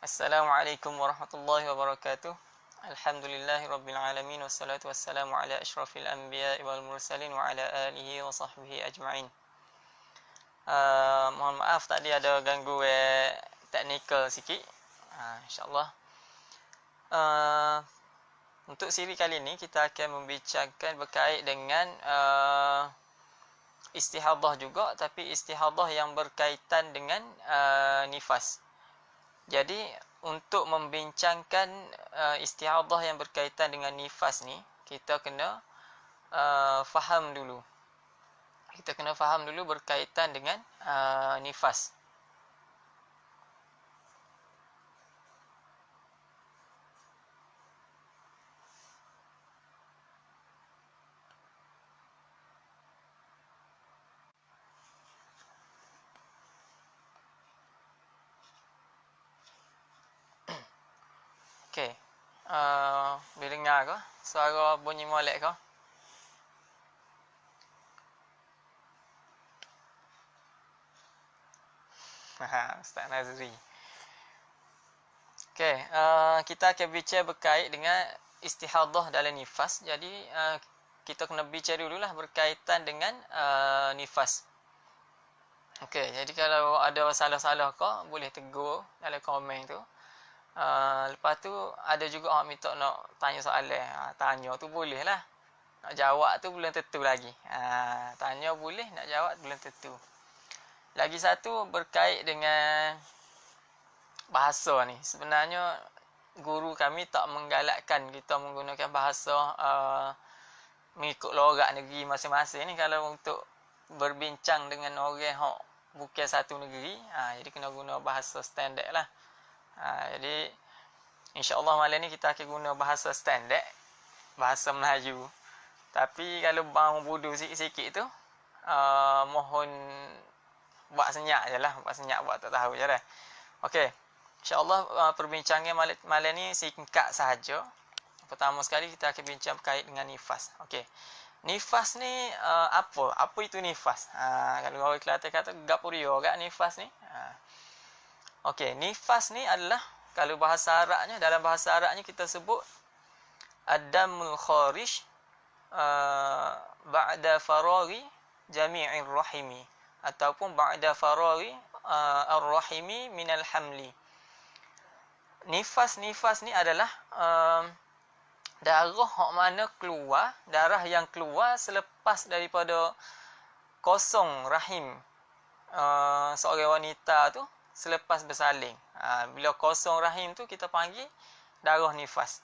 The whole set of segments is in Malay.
Assalamualaikum warahmatullahi wabarakatuh. Alhamdulillahi rabbil alamin wassalatu wassalamu ala asyrafil anbiya'i wal mursalin wa ala alihi wa sahbihi ajma'in. Mohon maaf tadi ada gangguan teknikal sikit. InsyaAllah. Untuk siri kali ini kita akan membincangkan berkait dengan istihadah juga, tapi istihadah yang berkaitan dengan nifas. Jadi untuk membincangkan istihadah yang berkaitan dengan nifas ni, kita kena faham dulu. Kita kena faham dulu berkaitan dengan nifas. Okey. Boleh dengar ke? Suara bunyi molek ke? Ustaz Nazri. Okey, kita akan bincang berkait dengan istihadah dalam nifas. Jadi kita kena bincang dululah berkaitan dengan nifas. Okey, jadi kalau ada salah-salah kau boleh tegur dalam komen tu. Lepas tu ada juga orang minta nak tanya soalan. Tanya tu boleh lah. Nak jawab tu belum tentu lagi. Tanya boleh, nak jawab belum tentu. Lagi satu berkait dengan bahasa ni. Sebenarnya guru kami tak menggalakkan kita menggunakan bahasa mengikut logat negeri masing-masing ni kalau untuk berbincang dengan orang yang bukan satu negeri. Jadi kena guna bahasa standard lah. Jadi insya-Allah malam ni kita akan guna bahasa standard, bahasa Melayu. Tapi kalau bang bodoh sikit-sikit tu mohon buat senyap je lah, buat senyap, buat tak tahu je lah. Okey, insya-Allah perbincangan malam ni singkat sahaja. Pertama sekali kita akan bincang berkait dengan nifas. Okey, nifas ni apa? Apa itu nifas? Kalau orang Kelantan kata gapo dia kat nifas ni? Okey, nifas ni adalah kalau bahasa Arabnya, dalam bahasa Arabnya kita sebut ad-damul kharij ba'da faraghi jami'ir rahimi ataupun ba'da faraghi ar-rahimi minal hamli. Nifas ni adalah darah hak mana keluar, darah yang keluar selepas daripada kosong rahim seorang wanita tu selepas bersalin. Bila kosong rahim tu kita panggil darah nifas.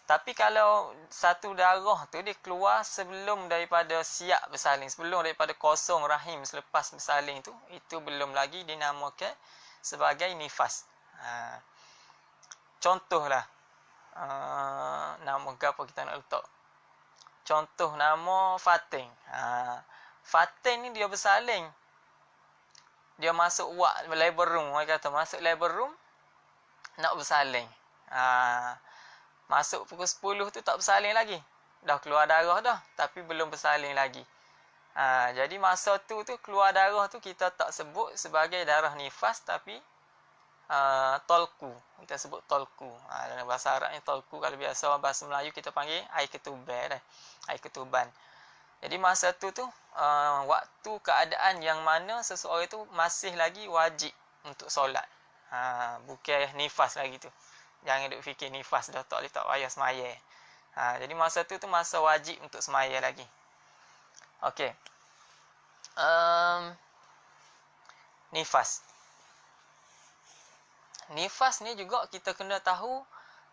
Tapi kalau satu darah tu dia keluar sebelum daripada siap bersalin, sebelum daripada kosong rahim selepas bersalin tu, itu belum lagi dinamakan sebagai nifas. Contohlah nama apa kita nak letak. Contoh nama Fatin. Fatin ni dia bersalin, dia masuk labor room, orang kata masuk labor room nak bersalin. Masuk pukul 10 tu tak bersalin lagi. Dah keluar darah dah tapi belum bersalin lagi. Jadi masa tu keluar darah tu kita tak sebut sebagai darah nifas tapi tolku. Kita sebut tolku. Dalam bahasa Arab ni tolku, kalau biasa bahasa Melayu kita panggil air ketuban dah. Air ketuban. Jadi masa tu waktu keadaan yang mana seseorang itu masih lagi wajib untuk solat. Bukan nifas lagi tu. Jangan duk fikir nifas dah tak payah semaya. Jadi masa tu masa wajib untuk semaya lagi. Okey. Nifas. Nifas ni juga kita kena tahu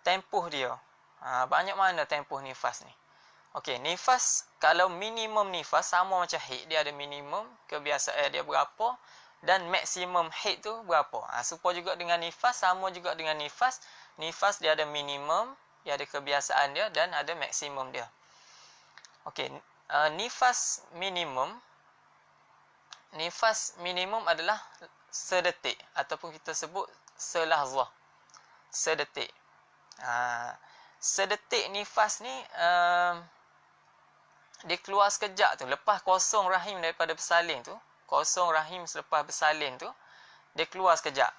tempoh dia. Banyak mana tempoh nifas ni. Okey, nifas, kalau minimum nifas sama macam haid, dia ada minimum kebiasaan dia berapa dan maksimum haid tu berapa. Supaya juga dengan nifas, sama juga dengan nifas. Nifas dia ada minimum, dia ada kebiasaan dia dan ada maksimum dia. Okey, nifas minimum adalah sedetik ataupun kita sebut selahzah. Sedetik. Sedetik nifas ni dia keluar sekejap tu, lepas kosong rahim daripada bersalin tu, kosong rahim selepas bersalin tu, dia keluar sekejap.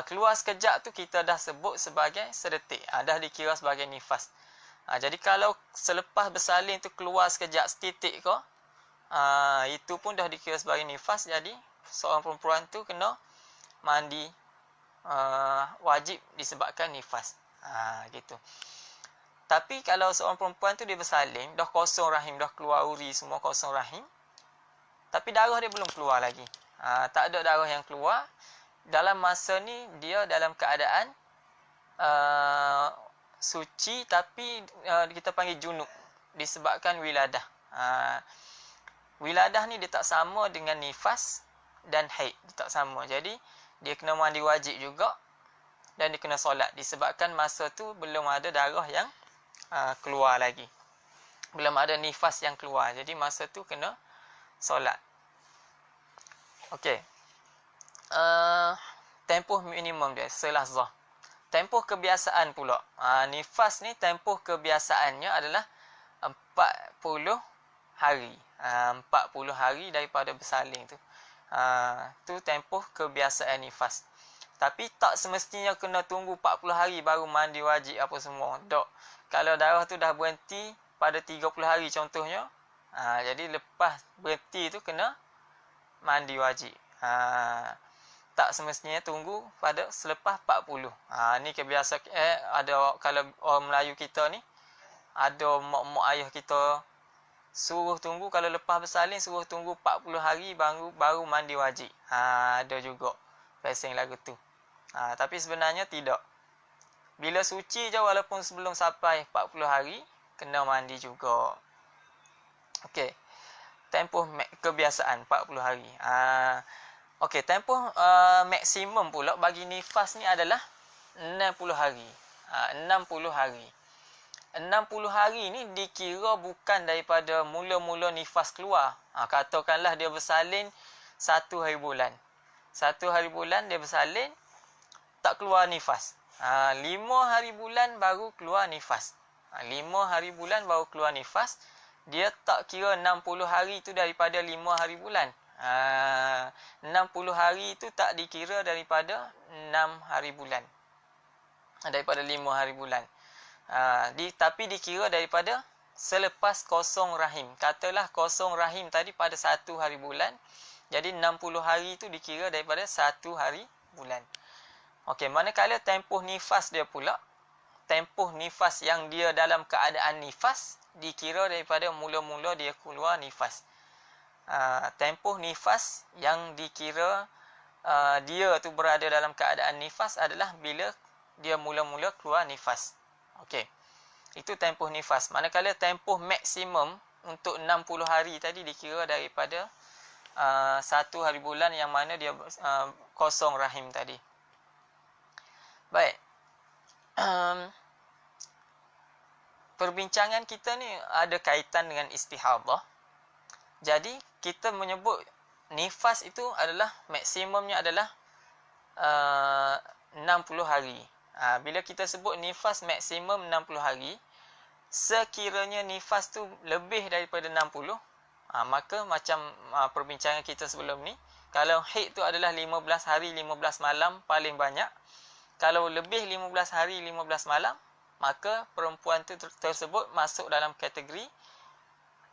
Keluar sekejap tu kita dah sebut sebagai sedetik. Dah dikira sebagai nifas. Jadi kalau selepas bersalin tu keluar sekejap setitik ke, itu pun dah dikira sebagai nifas. Jadi seorang perempuan tu kena mandi wajib disebabkan nifas. Gitu. Tapi kalau seorang perempuan tu dia bersalin, dah kosong rahim, dah keluar uri semua kosong rahim, tapi darah dia belum keluar lagi. Tak ada darah yang keluar. Dalam masa ni dia dalam keadaan suci, tapi kita panggil junub disebabkan wiladah. Wiladah ni dia tak sama dengan nifas dan haid, dia tak sama. Jadi dia kena mandi wajib juga dan dia kena solat disebabkan masa tu belum ada darah yang keluar lagi. Belum ada nifas yang keluar. Jadi masa tu kena solat. Okey. Tempoh minimum dia selahzah. Tempoh kebiasaan pula. Nifas ni tempoh kebiasaannya adalah 40 hari. 40 hari daripada bersalin tu. Tu tempoh kebiasaan nifas. Tapi tak semestinya kena tunggu 40 hari baru mandi wajib apa semua. Dok. Kalau darah tu dah berhenti pada 30 hari contohnya, jadi lepas berhenti tu kena mandi wajib. Tak semestinya tunggu pada selepas 40. Ni kebiasaan ada kalau orang Melayu kita ni, ada mak-mak ayah kita suruh tunggu kalau lepas bersalin suruh tunggu 40 hari baru mandi wajib. Ada juga fasing lagu tu. Tapi sebenarnya tidak. Bila suci je walaupun sebelum sampai 40 hari kena mandi juga. Okey. Tempoh kebiasaan 40 hari. Okey, tempoh maksimum pula bagi nifas ni adalah 60 hari. 60 hari. 60 hari ni dikira bukan daripada mula-mula nifas keluar. Katakanlah dia bersalin 1 hari bulan. 1 hari bulan dia bersalin tak keluar nifas. 5 hari bulan baru keluar nifas. 5 hari bulan baru keluar nifas. Dia tak kira 60 hari tu daripada 5 hari bulan. 60 hari tu tak dikira daripada 6 hari bulan. Daripada 5 hari bulan. Tapi dikira daripada selepas kosong rahim. Katalah kosong rahim tadi pada 1 hari bulan. Jadi 60 hari tu dikira daripada 1 hari bulan. Okey, manakala tempoh nifas dia pula, tempoh nifas yang dia dalam keadaan nifas dikira daripada mula-mula dia keluar nifas. Tempoh nifas yang dikira dia tu berada dalam keadaan nifas adalah bila dia mula-mula keluar nifas. Okey. Itu tempoh nifas. Manakala tempoh maksimum untuk 60 hari tadi dikira daripada 1 hari bulan yang mana dia kosong rahim tadi. Baik. Perbincangan kita ni ada kaitan dengan istihadah. Jadi kita menyebut nifas itu adalah maksimumnya adalah 60 hari. Bila kita sebut nifas maksimum 60 hari, sekiranya nifas tu lebih daripada 60, maka macam perbincangan kita sebelum ni, kalau haid tu adalah 15 hari 15 malam paling banyak, kalau lebih 15 hari 15 malam, maka perempuan tu tersebut masuk dalam kategori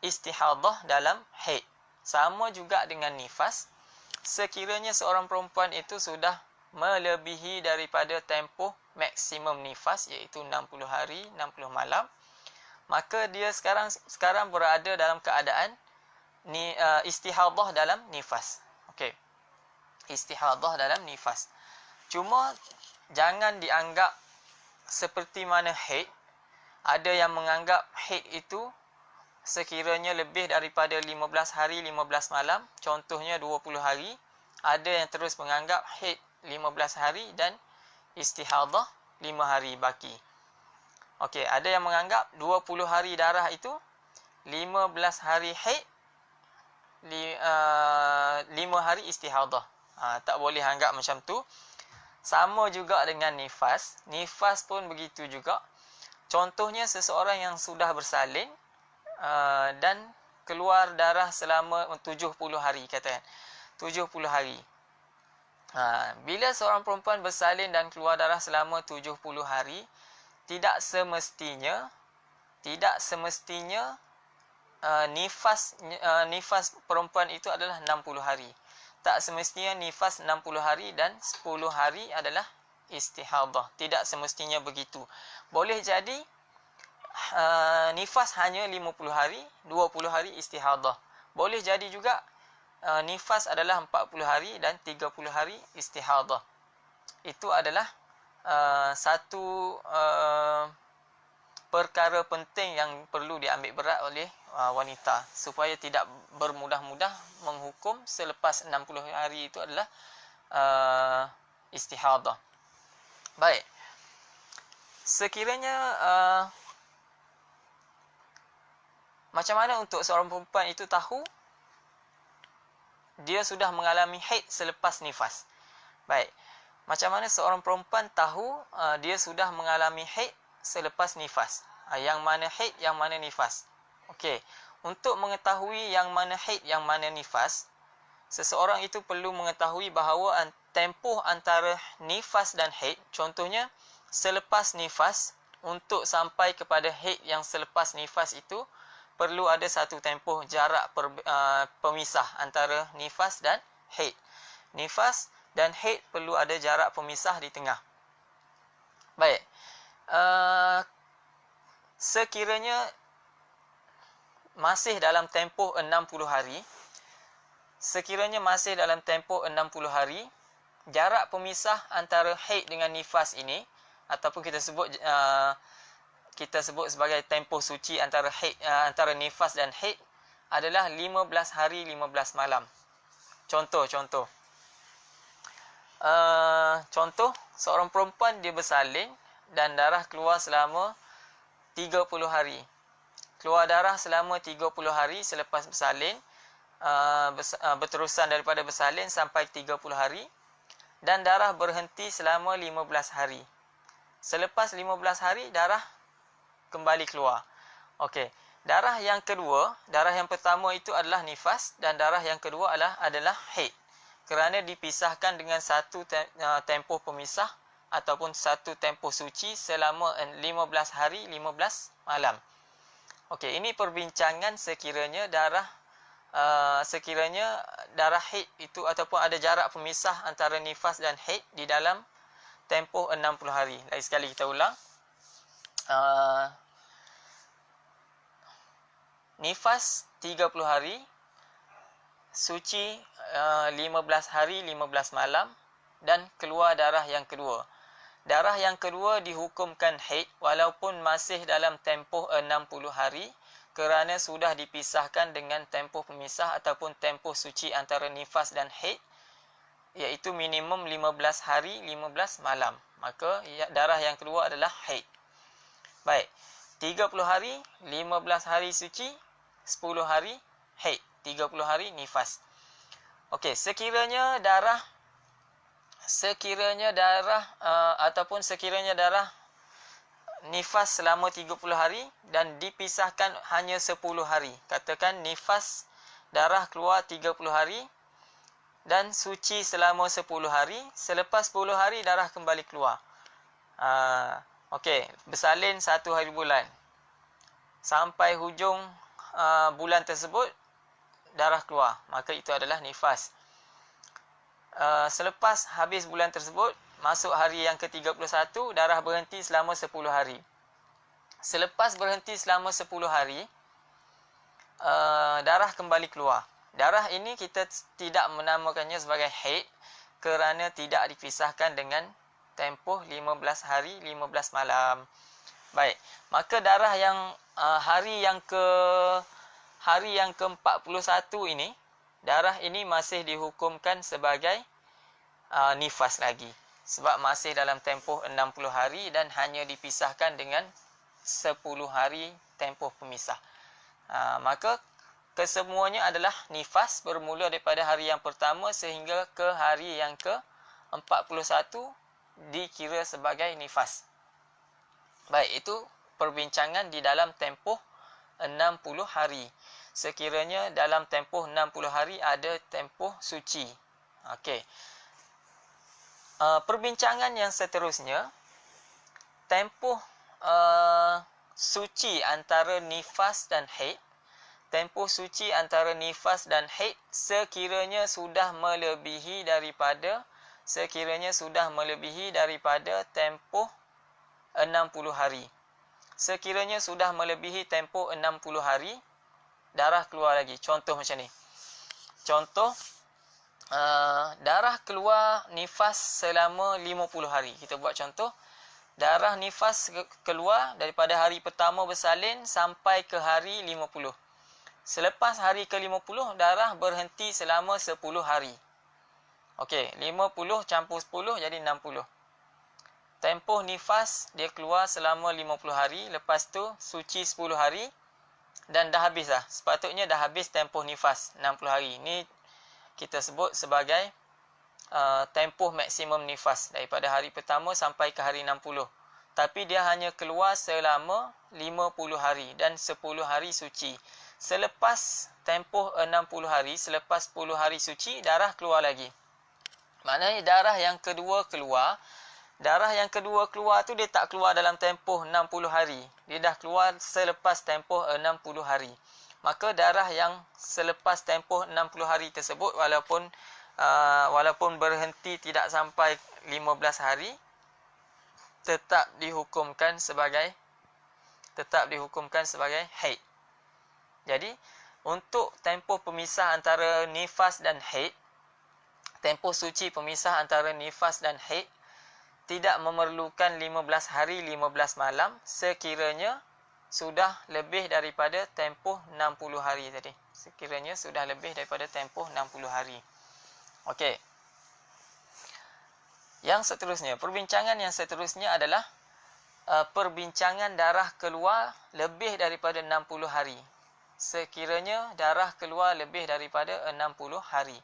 istihadah dalam haid. Sama juga dengan nifas. Sekiranya seorang perempuan itu sudah melebihi daripada tempoh maksimum nifas, iaitu 60 hari 60 malam, maka dia sekarang berada dalam keadaan istihadah dalam nifas. Okey. Istihadah dalam nifas. Cuma jangan dianggap seperti mana haid. Ada yang menganggap haid itu sekiranya lebih daripada 15 hari 15 malam, contohnya 20 hari. Ada yang terus menganggap haid 15 hari dan istihadah 5 hari baki. Okey, ada yang menganggap 20 hari darah itu 15 hari haid, 5 hari istihadah. Tak boleh anggap macam tu. Sama juga dengan nifas. Nifas pun begitu juga. Contohnya seseorang yang sudah bersalin dan keluar darah selama 70 hari, katakan 70 hari. Bila seorang perempuan bersalin dan keluar darah selama 70 hari, tidak semestinya nifas perempuan itu adalah 60 hari. Tak semestinya nifas 60 hari dan 10 hari adalah istihadah. Tidak semestinya begitu. Boleh jadi nifas hanya 50 hari, 20 hari istihadah. Boleh jadi juga nifas adalah 40 hari dan 30 hari istihadah. Itu adalah satu perkara penting yang perlu diambil berat oleh wanita, supaya tidak bermudah-mudah menghukum selepas 60 hari itu adalah istihadah. Baik. Sekiranya macam mana untuk seorang perempuan itu tahu dia sudah mengalami haid selepas nifas? Baik. Macam mana seorang perempuan tahu dia sudah mengalami haid selepas nifas? Yang mana haid, yang mana nifas? Okey. Untuk mengetahui yang mana haid, yang mana nifas, seseorang itu perlu mengetahui bahawa tempoh antara nifas dan haid, contohnya selepas nifas, untuk sampai kepada haid yang selepas nifas itu perlu ada satu tempoh jarak pemisah antara nifas dan haid. Nifas dan haid perlu ada jarak pemisah di tengah. Baik. Sekiranya masih dalam tempoh 60 hari, jarak pemisah antara haid dengan nifas ini, ataupun kita sebut sebagai tempoh suci antara antara nifas dan haid adalah 15 hari 15 malam. Contoh, seorang perempuan dia bersalin dan darah keluar selama 30 hari. Keluar darah selama 30 hari selepas bersalin, berterusan daripada bersalin sampai 30 hari, dan darah berhenti selama 15 hari. Selepas 15 hari darah kembali keluar. Okey. Darah yang pertama itu adalah nifas, dan darah yang kedua adalah haid. Kerana dipisahkan dengan satu tempoh pemisah ataupun satu tempoh suci selama 15 hari 15 malam. Okey, ini perbincangan sekiranya darah haid itu ataupun ada jarak pemisah antara nifas dan haid di dalam tempoh 60 hari. Lagi sekali kita ulang. Nifas 30 hari, suci 15 hari 15 malam, dan keluar darah yang kedua. Darah yang kedua dihukumkan haid walaupun masih dalam tempoh 60 hari kerana sudah dipisahkan dengan tempoh pemisah ataupun tempoh suci antara nifas dan haid, iaitu minimum 15 hari 15 malam. Maka darah yang kedua adalah haid. Baik. 30 hari, 15 hari suci, 10 hari haid, 30 hari nifas. Okey, sekiranya darah nifas selama 30 hari dan dipisahkan hanya 10 hari. Katakan nifas darah keluar 30 hari dan suci selama 10 hari. Selepas 10 hari darah kembali keluar. Okey, bersalin 1 hari bulan. Sampai hujung bulan tersebut darah keluar, maka itu adalah nifas. Selepas habis bulan tersebut, masuk hari yang ke-31, darah berhenti selama 10 hari. Selepas berhenti selama 10 hari, darah kembali keluar. Darah ini kita tidak menamakannya sebagai haid kerana tidak dipisahkan dengan tempoh 15 hari 15 malam. Baik, maka darah yang hari yang ke-41 ini, darah ini masih dihukumkan sebagai nifas lagi. Sebab masih dalam tempoh 60 hari dan hanya dipisahkan dengan 10 hari tempoh pemisah. Maka kesemuanya adalah nifas bermula daripada hari yang pertama sehingga ke hari yang ke-41 dikira sebagai nifas. Baik, itu perbincangan di dalam tempoh 60 hari. Sekiranya dalam tempoh 60 hari ada tempoh suci. Okey. Perbincangan yang seterusnya, tempoh suci antara nifas dan haid. Tempoh suci antara nifas dan haid sekiranya sudah melebihi daripada tempoh 60 hari. Sekiranya sudah melebihi tempoh 60 hari, darah keluar lagi. Contoh macam ni. Contoh, darah keluar nifas selama 50 hari. Kita buat contoh. Darah nifas keluar daripada hari pertama bersalin sampai ke hari 50. Selepas hari ke-50, darah berhenti selama 10 hari. Okey, 50 campur 10 jadi 60. Tempoh nifas dia keluar selama 50 hari. Lepas tu suci 10 hari. Dan dah habis dah. Sepatutnya dah habis tempoh nifas 60 hari. Ini kita sebut sebagai tempoh maksimum nifas. Daripada hari pertama sampai ke hari 60. Tapi dia hanya keluar selama 50 hari. Dan 10 hari suci. Selepas tempoh 60 hari, selepas 10 hari suci, darah keluar lagi. Maknanya darah yang kedua keluar. Darah yang kedua keluar tu dia tak keluar dalam tempoh 60 hari. Dia dah keluar selepas tempoh 60 hari. Maka darah yang selepas tempoh 60 hari tersebut walaupun berhenti tidak sampai 15 hari tetap dihukumkan sebagai haid. Jadi untuk tempoh pemisah antara nifas dan haid, tempoh suci pemisah antara nifas dan haid tidak memerlukan 15 hari 15 malam sekiranya sudah lebih daripada tempoh 60 hari tadi. Sekiranya sudah lebih daripada tempoh 60 hari. Okey. Yang seterusnya, perbincangan yang seterusnya adalah perbincangan darah keluar lebih daripada 60 hari. Sekiranya darah keluar lebih daripada 60 hari.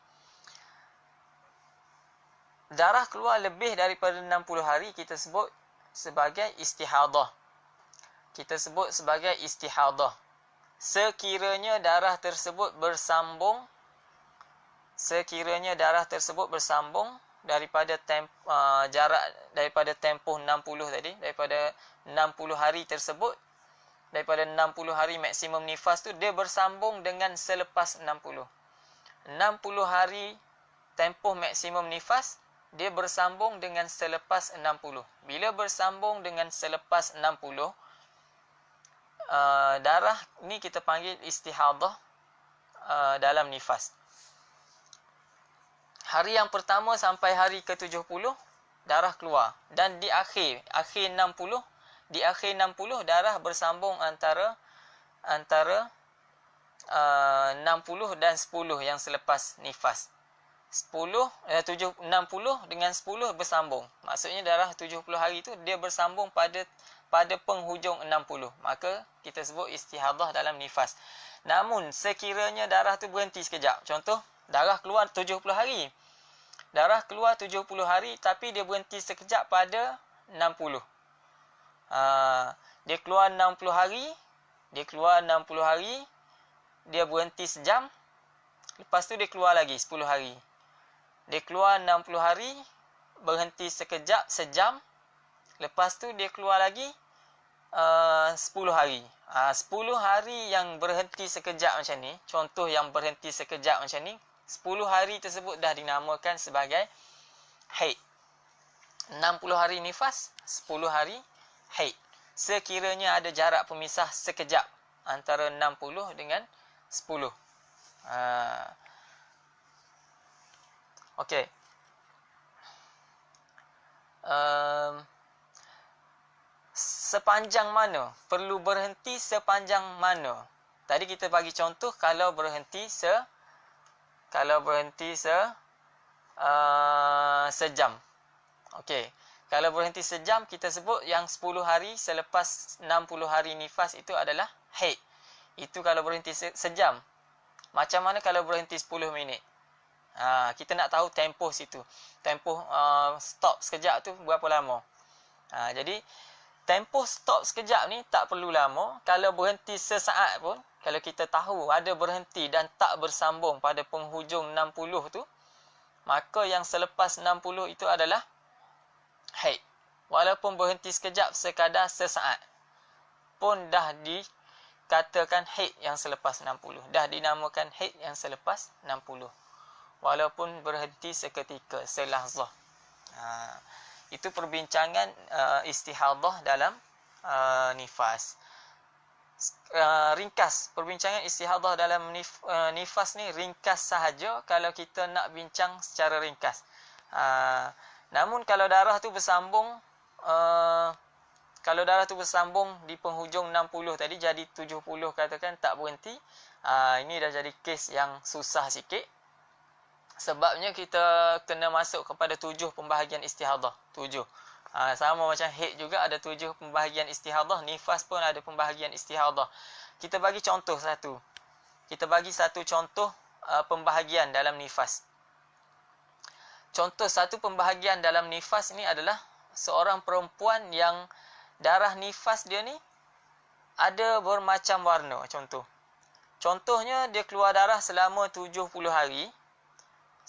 Darah keluar lebih daripada 60 hari kita sebut sebagai istihadah. Sekiranya darah tersebut bersambung daripada jarak daripada tempoh 60 tadi, daripada 60 hari tersebut, daripada 60 hari maksimum nifas tu dia bersambung dengan selepas 60. 60 hari tempoh maksimum nifas dia bersambung dengan selepas 60. Bila bersambung dengan selepas 60, darah ni kita panggil istihadah dalam nifas. Hari yang pertama sampai hari ke-70 darah keluar, dan di akhir 60 darah bersambung antara 60 dan 10 yang selepas nifas. 60 dengan 10 bersambung. Maksudnya darah 70 hari itu dia bersambung pada penghujung 60. Maka kita sebut istihadah dalam nifas. Namun sekiranya darah tu berhenti sekejap. Contoh, darah keluar 70 hari. Darah keluar 70 hari tapi dia berhenti sekejap pada 60. Dia keluar 60 hari, dia berhenti sejam. Lepas tu dia keluar lagi 10 hari. Dia keluar 60 hari, berhenti sekejap, sejam. Lepas tu dia keluar lagi 10 hari. 10 hari yang berhenti sekejap macam ni, contoh yang berhenti sekejap macam ni, 10 hari tersebut dah dinamakan sebagai haid. 60 hari nifas, 10 hari haid. Sekiranya ada jarak pemisah sekejap antara 60 dengan 10. Okey. Sepanjang mana? Perlu berhenti sepanjang mana? Tadi kita bagi contoh kalau berhenti sejam. Okey. Kalau berhenti sejam, kita sebut yang 10 hari selepas 60 hari nifas itu adalah haid. Itu kalau berhenti sejam. Macam mana kalau berhenti 10 minit? Kita nak tahu tempoh situ. Tempoh stop sekejap tu berapa lama. Jadi, tempoh stop sekejap ni tak perlu lama. Kalau berhenti sesaat pun, kalau kita tahu ada berhenti dan tak bersambung pada penghujung 60 tu, maka yang selepas 60 itu adalah walaupun berhenti sekejap sekadar sesaat pun dah dikatakan haid yang selepas 60. Dah dinamakan haid yang selepas 60. Walaupun berhenti seketika, selahzah. Itu perbincangan istihadah dalam nifas. Ringkas, perbincangan istihadah dalam nifas ni ringkas sahaja kalau kita nak bincang secara ringkas. Namun kalau darah tu bersambung, kalau darah tu bersambung di penghujung 60 tadi jadi 70 katakan tak berhenti, ini dah jadi kes yang susah sikit. Sebabnya kita kena masuk kepada 7 pembahagian istihadah. 7. Sama macam haid juga ada 7 pembahagian istihadah, nifas pun ada pembahagian istihadah. Kita bagi contoh satu. Kita bagi satu contoh pembahagian dalam nifas. Contoh satu pembahagian dalam nifas ni adalah seorang perempuan yang darah nifas dia ni ada bermacam warna. Contohnya dia keluar darah selama 70 hari.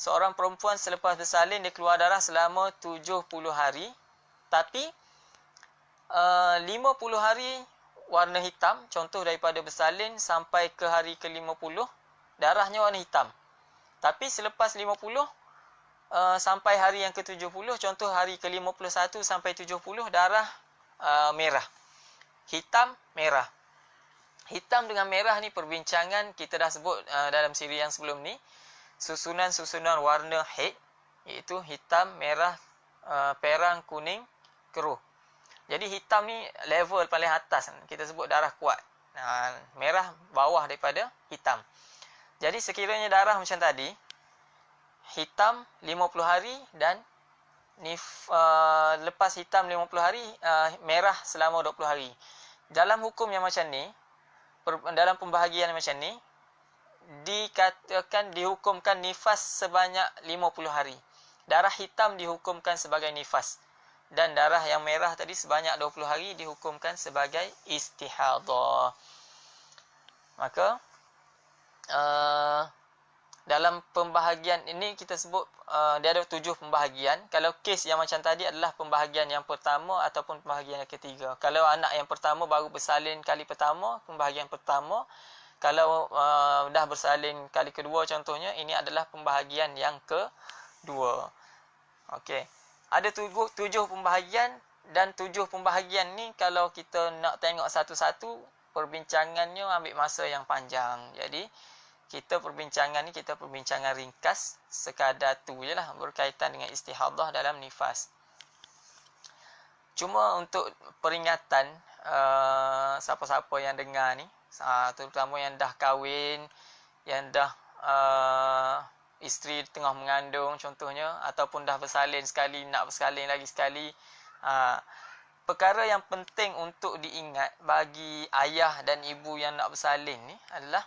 Seorang perempuan selepas bersalin dia keluar darah selama 70 hari. Tapi 50 hari warna hitam, contoh daripada bersalin sampai ke hari ke-50, darahnya warna hitam. Tapi selepas 50 sampai hari yang ke-70, contoh hari ke-51 sampai 70, darah merah. Hitam, merah. Hitam dengan merah ni perbincangan kita dah sebut dalam siri yang sebelum ni. Susunan-susunan warna haid, iaitu hitam, merah, perang, kuning, keruh. Jadi hitam ni level paling atas, kita sebut darah kuat. Merah bawah daripada hitam. Jadi sekiranya darah macam tadi, hitam 50 hari dan lepas hitam 50 hari, merah selama 20 hari. Dalam hukum yang macam ni, dalam pembahagian yang macam ni, dikatakan dihukumkan nifas sebanyak 50 hari. Darah hitam dihukumkan sebagai nifas. Dan darah yang merah tadi sebanyak 20 hari dihukumkan sebagai istihadah. Maka dalam pembahagian ini kita sebut dia ada 7 pembahagian. Kalau kes yang macam tadi adalah pembahagian yang pertama ataupun pembahagian yang ketiga. Kalau anak yang pertama baru bersalin kali pertama, pembahagian pertama. Kalau dah bersalin kali kedua contohnya, ini adalah pembahagian yang kedua. Okey. Ada 7 pembahagian dan 7 pembahagian ni kalau kita nak tengok satu-satu, perbincangannya ambil masa yang panjang. Jadi kita perbincangan ringkas sekadar tu je lah berkaitan dengan istihadah dalam nifas. Cuma untuk peringatan siapa-siapa yang dengar ni, terutama yang dah kahwin, yang dah isteri tengah mengandung contohnya, ataupun dah bersalin sekali, nak bersalin lagi sekali. Perkara yang penting untuk diingat bagi ayah dan ibu yang nak bersalin ni adalah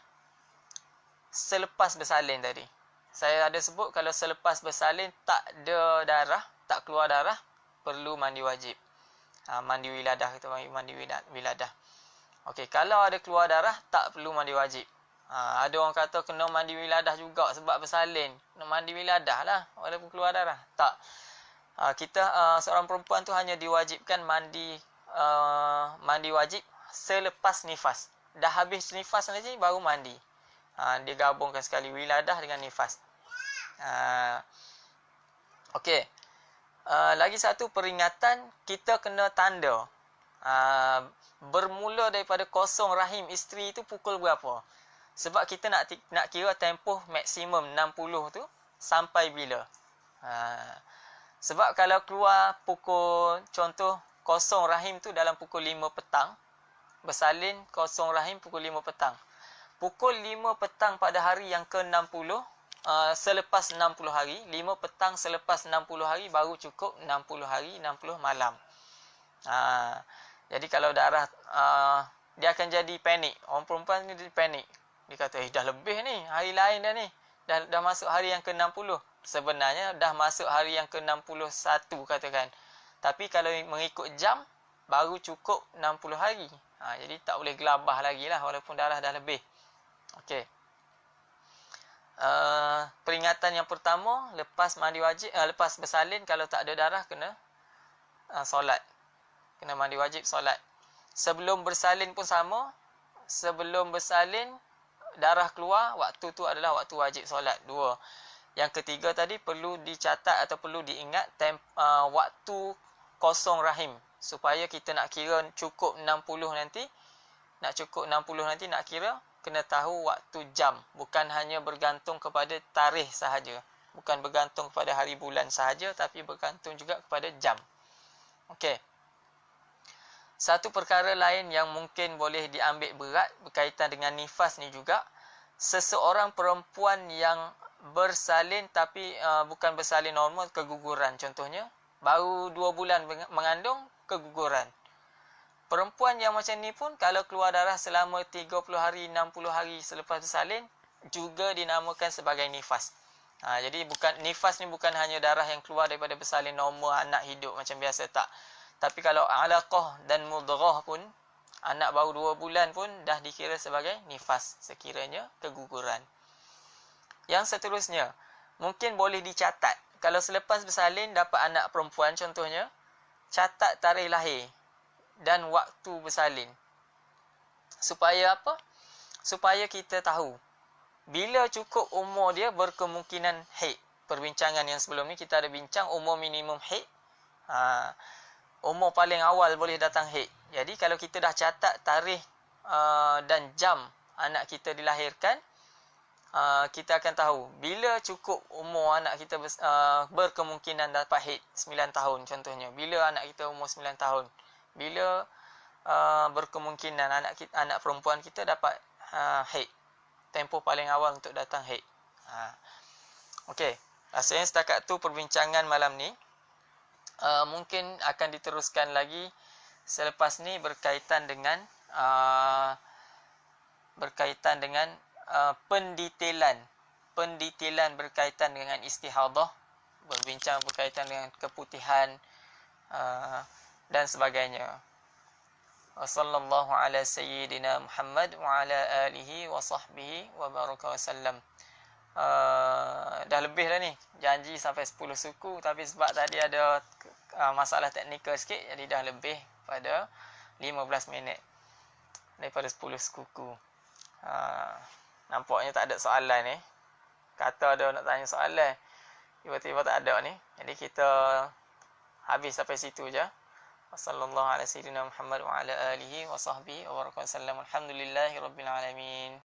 selepas bersalin tadi. Saya ada sebut kalau selepas bersalin tak ada darah, tak keluar darah, perlu mandi wajib. Mandi wiladah, kita panggil mandi wiladah. Okey, kalau ada keluar darah tak perlu mandi wajib. Ada orang kata kena mandi wiladah juga sebab bersalin. Kena mandi wiladah lah walaupun keluar darah. Tak. Seorang perempuan tu hanya diwajibkan mandi wajib selepas nifas. Dah habis nifas nanti baru mandi. Dia gabungkan sekali wiladah dengan nifas. Okey. Lagi satu peringatan, kita kena tanda. Bermula daripada kosong rahim isteri itu pukul berapa? Sebab kita nak kira tempoh maksimum 60 tu sampai bila. Sebab kalau keluar pukul, contoh kosong rahim tu dalam pukul 5 petang, bersalin kosong rahim pukul 5 petang. Pukul 5 petang pada hari yang ke-60, selepas 60 hari, 5 petang selepas 60 hari baru cukup 60 hari, 60 malam. Jadi kalau darah, dia akan jadi panik. Orang perempuan ni dia panik. Dia kata, dah lebih ni, hari lain dah ni. Dah masuk hari yang ke-60. Sebenarnya dah masuk hari yang ke-61 katakan. Tapi kalau mengikut jam, baru cukup 60 hari. Jadi tak boleh gelabah lagi lah walaupun darah dah lebih. Okey. Peringatan yang pertama, lepas mandi wajib, lepas bersalin kalau tak ada darah kena solat. kena mandi wajib solat. Sebelum bersalin pun sama. Sebelum bersalin darah keluar, waktu tu adalah waktu wajib solat. 2. Yang ketiga tadi perlu dicatat atau perlu diingat waktu kosong rahim, supaya kita nak kira cukup 60 nanti, nak kira kena tahu waktu jam, bukan hanya bergantung kepada tarikh sahaja, bukan bergantung kepada hari bulan sahaja, tapi bergantung juga kepada jam. Okey. Satu perkara lain yang mungkin boleh diambil berat berkaitan dengan nifas ni juga, seseorang perempuan yang bersalin tapi bukan bersalin normal, keguguran contohnya, baru 2 bulan mengandung, keguguran. Perempuan yang macam ni pun kalau keluar darah selama 30 hari, 60 hari selepas bersalin juga dinamakan sebagai nifas. Jadi nifas ni bukan hanya darah yang keluar daripada bersalin normal anak hidup macam biasa, tak. Tapi kalau alaqah dan mudghah pun, anak baru 2 bulan pun dah dikira sebagai nifas sekiranya keguguran. Yang seterusnya, mungkin boleh dicatat. Kalau selepas bersalin dapat anak perempuan contohnya, catat tarikh lahir dan waktu bersalin. Supaya apa? Supaya kita tahu bila cukup umur dia berkemungkinan haid. Perbincangan yang sebelum ni kita ada bincang umur minimum haid. Umur paling awal boleh datang haid. Jadi kalau kita dah catat tarikh dan jam anak kita dilahirkan, kita akan tahu bila cukup umur anak kita berkemungkinan dapat haid 9 tahun contohnya. Bila anak kita umur 9 tahun, bila berkemungkinan anak perempuan kita dapat haid, tempoh paling awal untuk datang haid. Okey, rasanya setakat tu perbincangan malam ni. Mungkin akan diteruskan lagi selepas ni berkaitan dengan pendetailan berkaitan dengan istihadah, berbincang berkaitan dengan keputihan dan sebagainya. Wassallallahu ala sayyidina Muhammad wa ala alihi wa sahbihi wa baraka wa sallam. Dah lebih dah ni, janji sampai 10 suku, tapi sebab tadi ada masalah teknikal sikit, jadi dah lebih pada 15 minit daripada 10 suku. Nampaknya tak ada soalan ni. Kata ada nak tanya soalan, tiba-tiba tak ada ni. Jadi kita habis sampai situ je. Wassallallahu ala sayyidina Muhammad wa ala alihi wa sahbihi wa baraka wa sallam. Alhamdulillahirabbil alamin.